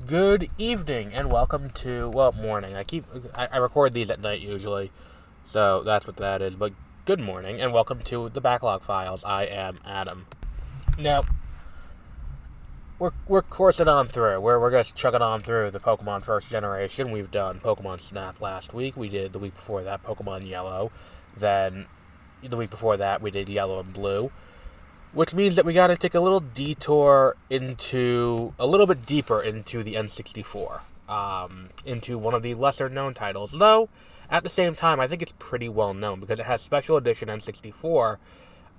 Good evening and welcome to, morning. I record these at night usually, so that's what that is. But good morning and welcome to the Backlog Files. I am Adam. Now, we're coursing on through. We're just chugging on through the Pokemon First Generation. We've done Pokemon Snap last week. We did the week before that Pokemon Yellow. Then the week before that we did Yellow and Blue. Which means that we got to take a little detour a little bit deeper into the N64, into one of the lesser known titles. Though, at the same time, I think it's pretty well known because it has Special Edition N64,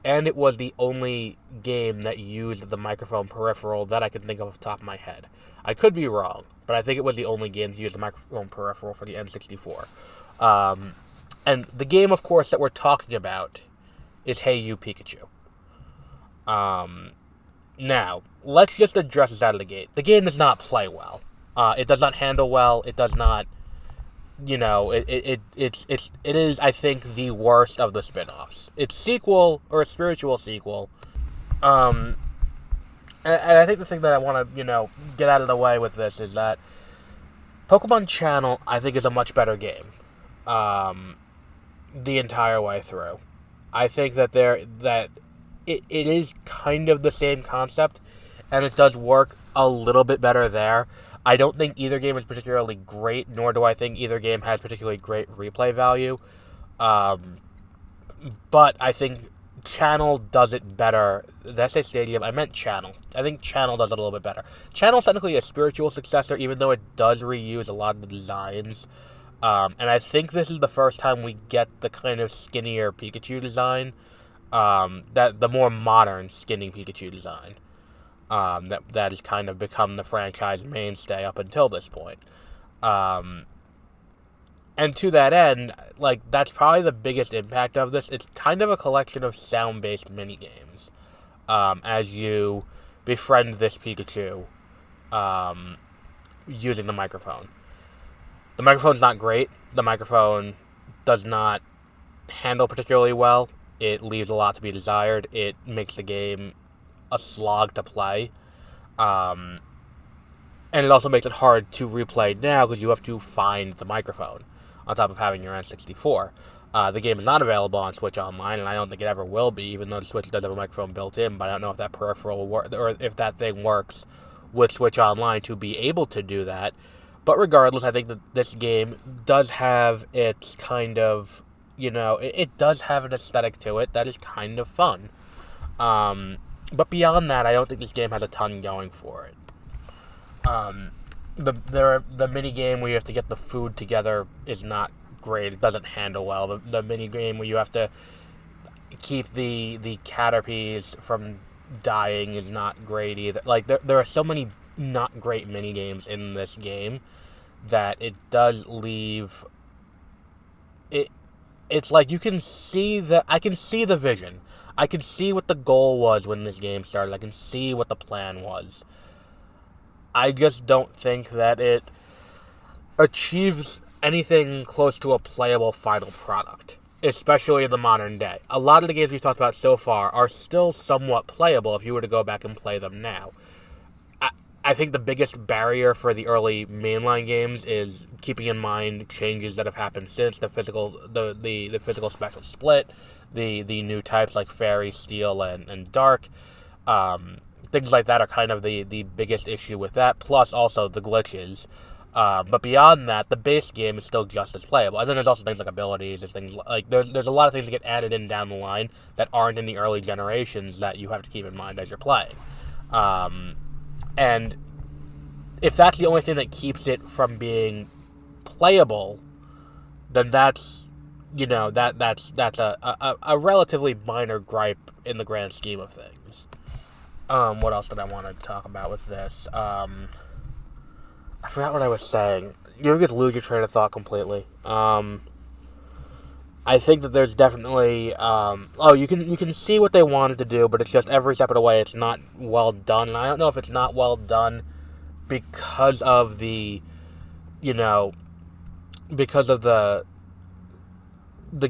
and it was the only game that used the microphone peripheral that I can think of off the top of my head. I could be wrong, but I think it was the only game to use the microphone peripheral for the N64. And the game, of course, that we're talking about is Hey You, Pikachu. Now, let's just address this out of the gate. The game does not play well. It does not handle well. It does not, it is, I think, the worst of the spin-offs. Its sequel, or a spiritual sequel, and I think the thing that I want to, get out of the way with this is that Pokemon Channel, I think, is a much better game, the entire way through. I think that it is kind of the same concept, and it does work a little bit better there. I don't think either game is particularly great, nor do I think either game has particularly great replay value. But I think Channel does it better. Did I say Stadium? I meant Channel. I think Channel does it a little bit better. Channel's technically a spiritual successor, even though it does reuse a lot of the designs. And I think this is the first time we get the kind of skinnier Pikachu design. That the more modern skinny Pikachu design, that has kind of become the franchise mainstay up until this point. And to that end, that's probably the biggest impact of this. It's kind of a collection of sound-based minigames, as you befriend this Pikachu, using the microphone. The microphone's not great. The microphone does not handle particularly well. It leaves a lot to be desired. It makes the game a slog to play. And it also makes it hard to replay now because you have to find the microphone on top of having your N64. The game is not available on Switch Online, and I don't think it ever will be, even though the Switch does have a microphone built in, but I don't know if that peripheral will work, or if that thing works with Switch Online to be able to do that. But regardless, I think that this game does have its kind of, it does have an aesthetic to it that is kind of fun. But beyond that, I don't think this game has a ton going for it. The mini game where you have to get the food together is not great. It doesn't handle well. The mini game where you have to keep the Caterpies from dying is not great either. There are so many not great mini games in this game that it does leave it. It's like I can see the vision. I can see what the goal was when this game started. I can see what the plan was. I just don't think that it achieves anything close to a playable final product, especially in the modern day. A lot of the games we've talked about so far are still somewhat playable if you were to go back and play them now. I think the biggest barrier for the early mainline games is keeping in mind changes that have happened since the physical special split, the new types like Fairy, Steel, and Dark. Things like that are kind of the biggest issue with that, plus also the glitches. But beyond that, the base game is still just as playable. And then there's also things like abilities, there's a lot of things that get added in down the line that aren't in the early generations that you have to keep in mind as you're playing. And if that's the only thing that keeps it from being playable, then that's a relatively minor gripe in the grand scheme of things. What else did I want to talk about with this? I forgot what I was saying. You ever just lose your train of thought completely? I think that there's definitely, you can see what they wanted to do, but it's just every step of the way it's not well done. And I don't know if it's not well done because of the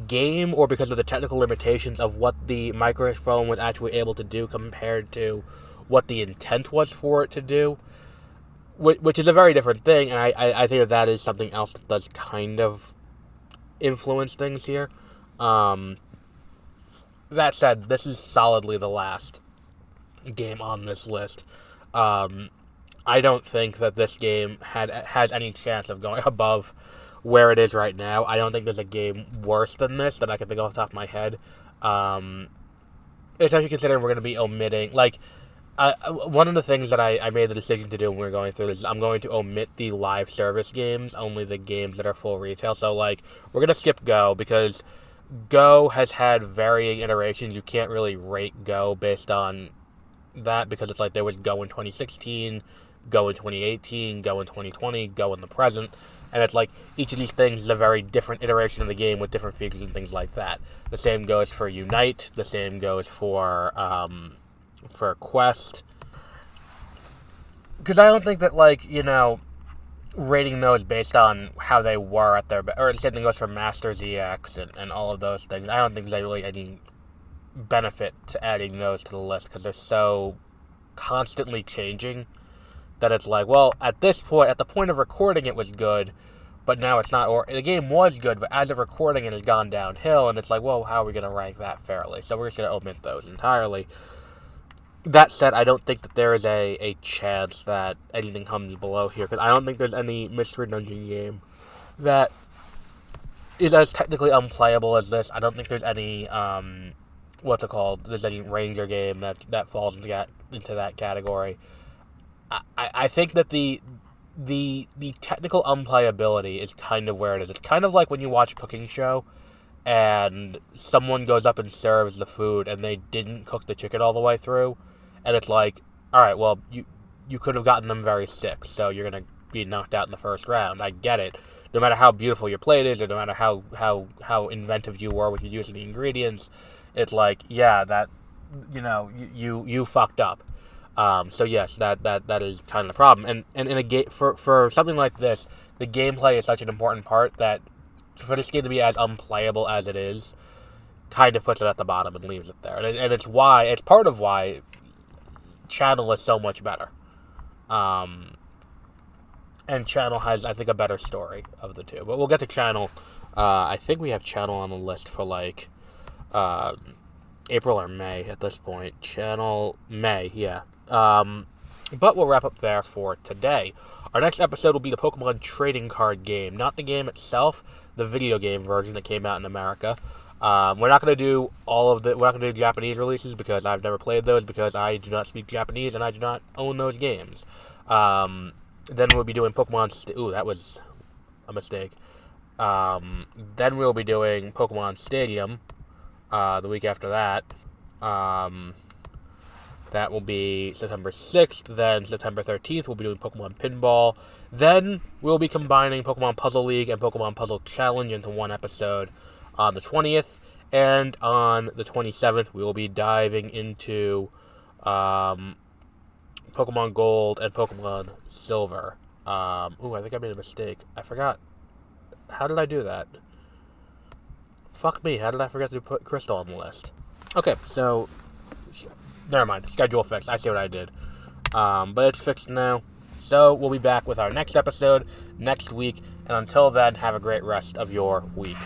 game, or because of the technical limitations of what the microphone was actually able to do compared to what the intent was for it to do. which is a very different thing, and I think that is something else that does kind of influence things here. That said, this is solidly the last game on this list. I don't think that this game has any chance of going above where it is right now. I don't think there's a game worse than this that I can think off the top of my head. Especially considering we're going to be omitting, like, one of the things that I made the decision to do when we were going through this is I'm going to omit the live service games, only the games that are full retail. So, like, we're going to skip Go because Go has had varying iterations. You can't really rate Go based on that because it's like there was Go in 2016, Go in 2018, Go in 2020, Go in the present. And it's like each of these things is a very different iteration of the game with different features and things like that. The same goes for Unite. The same goes for Quest. Because I don't think that, like, you know, rating those based on how they were at their... Or the same thing goes for Masters EX and all of those things. I don't think there's really any benefit to adding those to the list because they're so constantly changing that it's like, well, at this point, at the point of recording, it was good, but now it's not. Or the game was good, but as of recording, it has gone downhill, and it's like, well, how are we going to rank that fairly? So we're just going to omit those entirely. That said, I don't think that there is a chance that anything comes below here, because I don't think there's any Mystery Dungeon game that is as technically unplayable as this. I don't think there's any, what's it called? There's any Ranger game that falls into that category. I think that the technical unplayability is kind of where it is. It's kind of like when you watch a cooking show and someone goes up and serves the food and they didn't cook the chicken all the way through, and it's like, all right, well, you could have gotten them very sick, so you're going to be knocked out in the first round. I get it. No matter how beautiful your plate is, or no matter how inventive you were with your using the ingredients, it's like, yeah, that, you know, you fucked up. So yes, that is kind of the problem. And in a game for something like this, the gameplay is such an important part that for this game to be as unplayable as it is, kind of puts it at the bottom and leaves it there. And it's part of why Channel is so much better. And Channel has, I think, a better story of the two. But we'll get to Channel. I think we have Channel on the list for like April or May at this point. Channel May, yeah. But we'll wrap up there for today. Our next episode will be the Pokemon trading card game. Not the game itself, the video game version that came out in America. We're not going to do we're not going to do Japanese releases because I've never played those because I do not speak Japanese and I do not own those games. Then we'll be doing Pokemon... Ooh, that was a mistake. Then we'll be doing Pokemon Stadium the week after that. That will be September 6th. Then September 13th, we'll be doing Pokemon Pinball. Then we'll be combining Pokemon Puzzle League and Pokemon Puzzle Challenge into one episode on the 20th. And on the 27th, we will be diving into Pokemon Gold and Pokemon Silver. Ooh, I think I made a mistake. I forgot. How did I do that? Fuck me, how did I forget to put Crystal on the list? Okay, so... Never mind. Schedule fixed. I see what I did. But it's fixed now. So we'll be back with our next episode next week. And until then, have a great rest of your week.